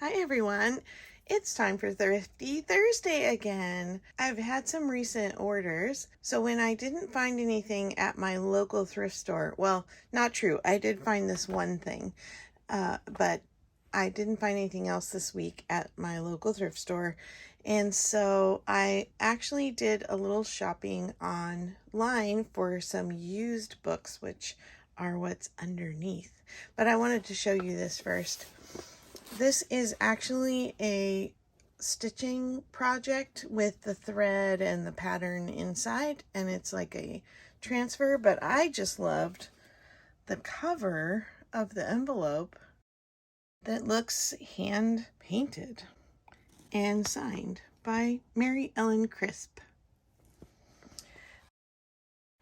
Hi everyone, it's time for Thrifty Thursday again. I've had some recent orders, so when I didn't find anything at my local thrift store, well, not true, I did find this one thing, but I didn't find anything else this week at my local thrift store. And so I actually did a little shopping online for some used books, which are what's underneath. But I wanted to show you this first. This is actually a stitching project with the thread and the pattern inside, and it's like a transfer, but I just loved the cover of the envelope that looks hand painted and signed by Mary Ellen Crisp.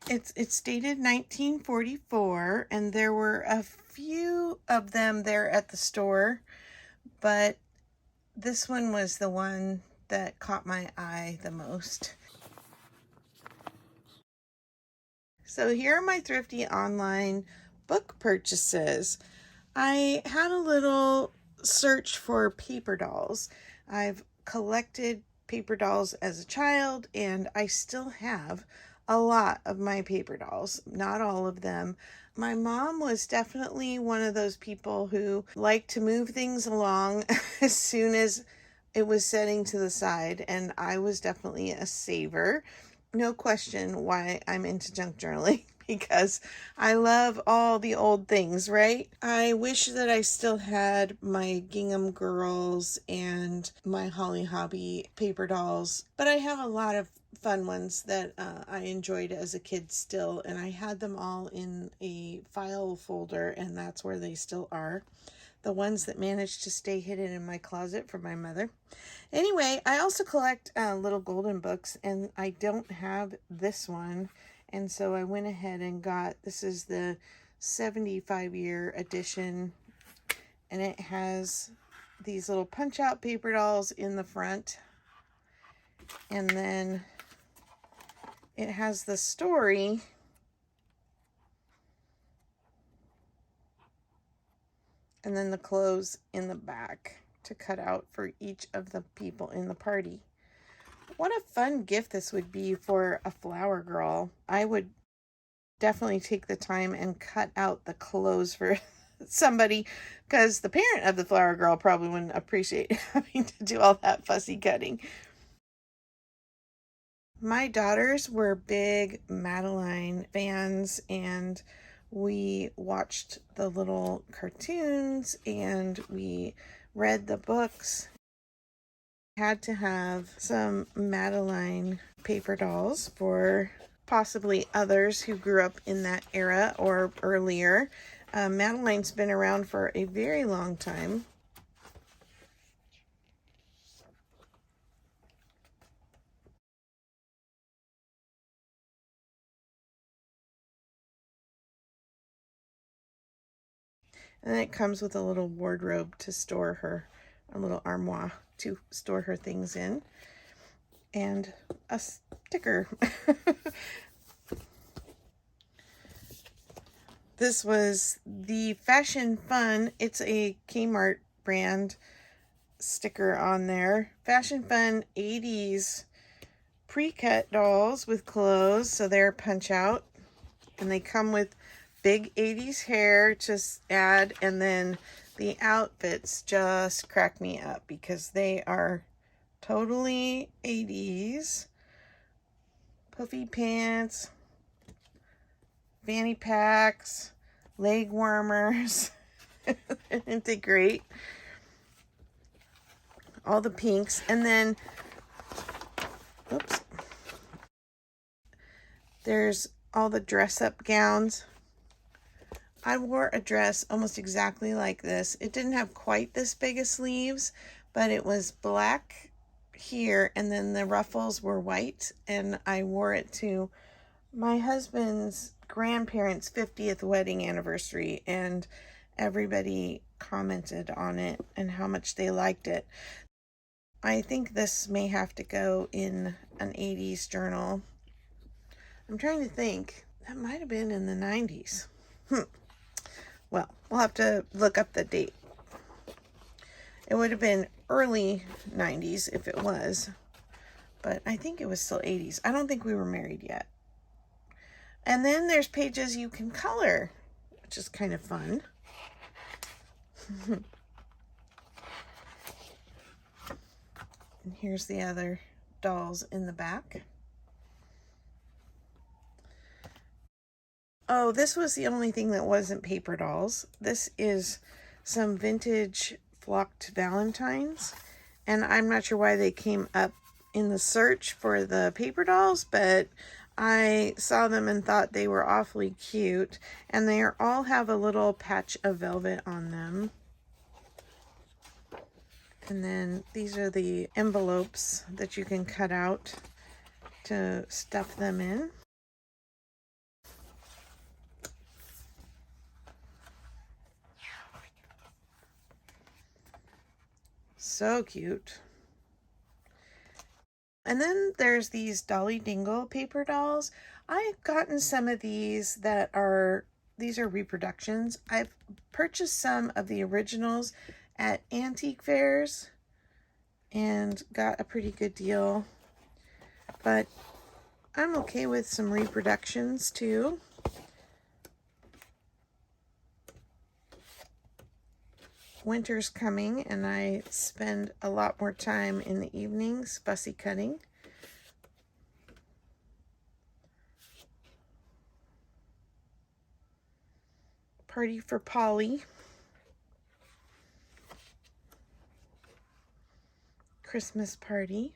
It's dated 1944, and there were a few of them there at the store, but this one was the one that caught my eye the most. So here are my thrifty online book purchases. I had a little search for paper dolls. I've collected paper dolls as a child, and I still have a lot of my paper dolls, not all of them. My mom was definitely one of those people who liked to move things along as soon as it was setting to the side, and I was definitely a saver. No question why I'm into junk journaling, because I love all the old things, right? I wish that I still had my Gingham Girls and my Holly Hobby paper dolls, but I have a lot of fun ones that I enjoyed as a kid still, and I had them all in a file folder, and that's where they still are. The ones that managed to stay hidden in my closet for my mother. Anyway, I also collect little golden books, and I don't have this one. And so I went ahead and got, this is the 75-year edition, and it has these little punch-out paper dolls in the front. And then it has the story. And then the clothes in the back to cut out for each of the people in the party. What a fun gift this would be for a flower girl. I would definitely take the time and cut out the clothes for somebody, because the parent of the flower girl probably wouldn't appreciate having to do all that fussy cutting. My daughters were big Madeline fans, and we watched the little cartoons and we read the books. Had to have some Madeline paper dolls for possibly others who grew up in that era or earlier. Madeline's been around for a very long time. And it comes with a little wardrobe to store her, a little armoire to store her things in, and a sticker. This was the Fashion Fun. It's a Kmart brand sticker on there. Fashion Fun 80s pre-cut dolls with clothes, so they're punch out, and they come with big 80s hair to add, and then the outfits just crack me up because they are totally 80s. Puffy pants, fanny packs, leg warmers. Isn't it great? All the pinks, and then oops, there's all the dress-up gowns. I wore a dress almost exactly like this. It didn't have quite this big of sleeves, but it was black here, and then the ruffles were white, and I wore it to my husband's grandparents' 50th wedding anniversary, and everybody commented on it and how much they liked it. I think this may have to go in an 80s journal. I'm trying to think. That might have been in the 90s. Well, we'll have to look up the date. It would have been early 90s if it was, but I think it was still 80s. I don't think we were married yet. And then there's pages you can color, which is kind of fun. And here's the other dolls in the back. Oh, this was the only thing that wasn't paper dolls. This is some vintage flocked valentines. And I'm not sure why they came up in the search for the paper dolls, but I saw them and thought they were awfully cute. And they all have a little patch of velvet on them. And then these are the envelopes that you can cut out to stuff them in. So cute. And then there's these Dolly Dingle paper dolls. I've gotten some of these that are, these are reproductions. I've purchased some of the originals at antique fairs and got a pretty good deal. But I'm okay with some reproductions too. Winter's coming and I spend a lot more time in the evenings fussy cutting. Party for Polly. Christmas party.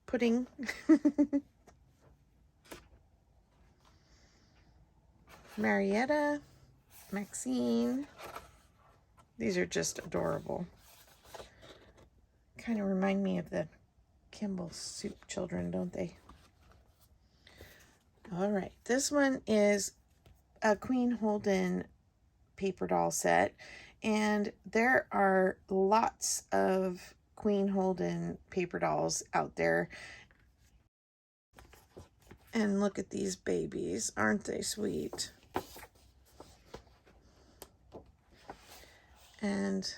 Pudding. Marietta, Maxine. These are just adorable. Kind of remind me of the Kimball Soup children, don't they? All right, this one is a Queen Holden paper doll set, and there are lots of Queen Holden paper dolls out there. And look at these babies, aren't they sweet? And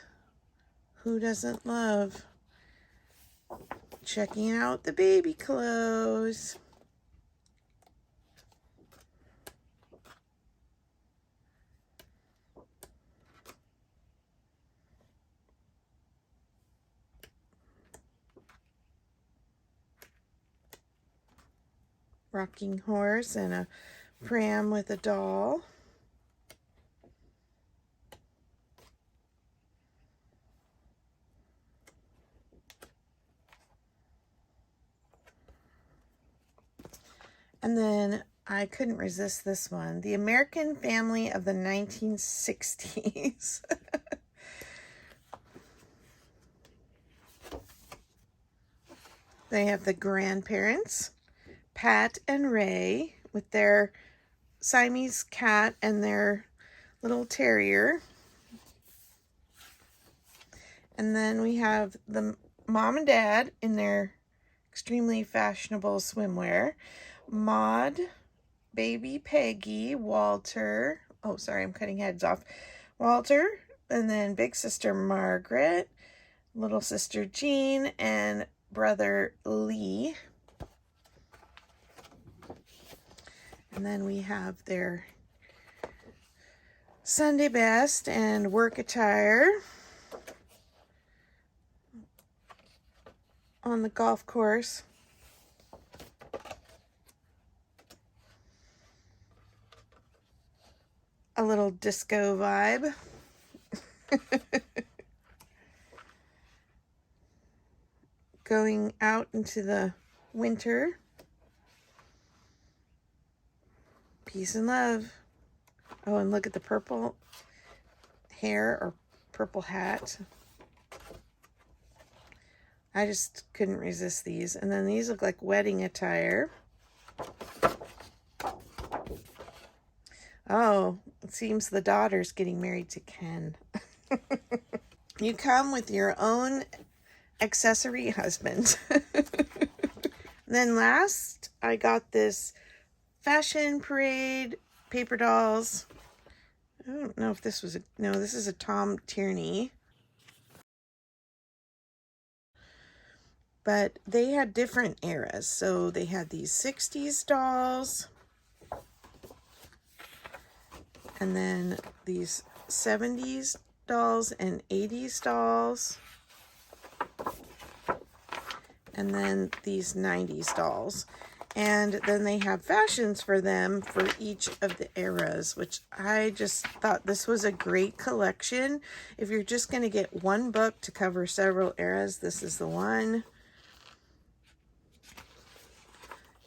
who doesn't love checking out the baby clothes? Rocking horse and a pram with a doll. And then I couldn't resist this one. The American Family of the 1960s. They have the grandparents, Pat and Ray, with their Siamese cat and their little terrier. And then we have the mom and dad in their extremely fashionable swimwear. Maud, baby Peggy, Walter. Oh, sorry, I'm cutting heads off. Walter, and then big sister Margaret, little sister Jean, and brother Lee. And then we have their Sunday best and work attire on the golf course. A little disco vibe. Going out into the winter. Peace and love. Oh, and look at the purple hair or purple hat. I just couldn't resist these. And then these look like wedding attire. Oh, it seems the daughter's getting married to Ken. You come with your own accessory husband. Then last, I got this Fashion Parade paper dolls. I don't know if this was no, this is a Tom Tierney. But they had different eras. So they had these 60s dolls, and then these 70s dolls and 80s dolls, and then these 90s dolls. And then they have fashions for them for each of the eras, which I just thought this was a great collection. If you're just going to get one book to cover several eras, this is the one.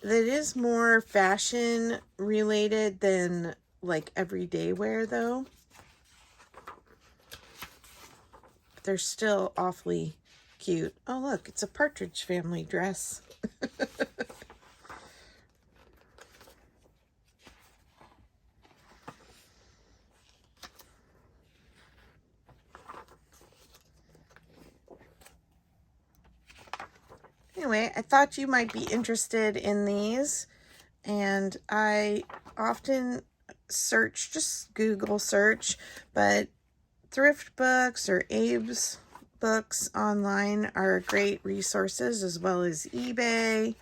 That is more fashion related than like everyday wear though. But they're still awfully cute. Oh look, it's a Partridge Family dress. Anyway, I thought you might be interested in these, and I often search, just Google search, but thrift books or Abe's books online are great resources, as well as eBay.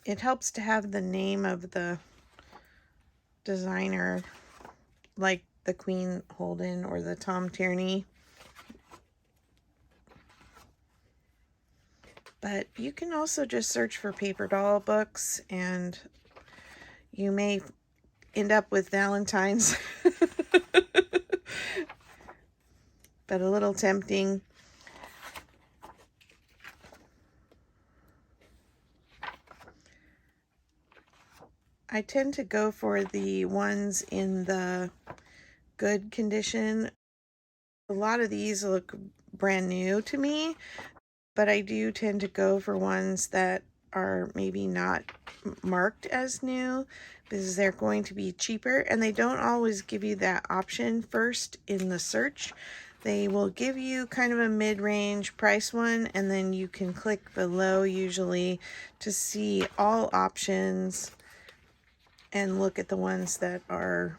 It helps to have the name of the designer, like the Queen Holden or the Tom Tierney. But you can also just search for paper doll books, and you may end up with Valentine's. But a little tempting. I tend to go for the ones in the good condition. A lot of these look brand new to me, but I do tend to go for ones that are maybe not marked as new because they're going to be cheaper, and they don't always give you that option first in the search. They will give you kind of a mid-range price one, and then you can click below usually to see all options and look at the ones that are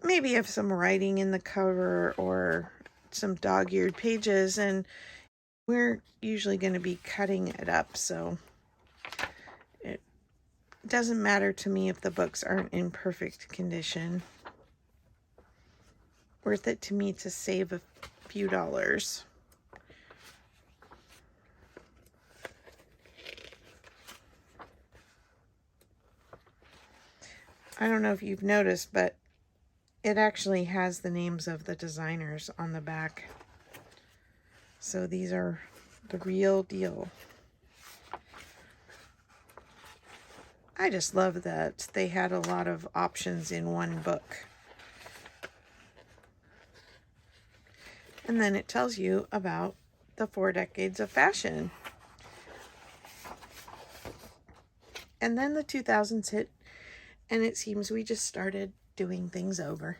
maybe have some writing in the cover or some dog-eared pages, and we're usually going to be cutting it up, so it doesn't matter to me if the books aren't in perfect condition. Worth it to me to save a few dollars. I don't know if you've noticed, but it actually has the names of the designers on the back. So these are the real deal. I just love that they had a lot of options in one book. And then it tells you about the 4 decades of fashion. And then the 2000s hit, and it seems we just started doing things over.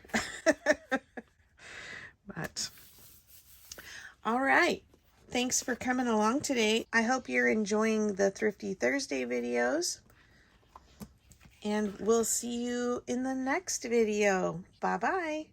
But, all right. Thanks for coming along today. I hope you're enjoying the Thrifty Thursday videos. And we'll see you in the next video. Bye-bye.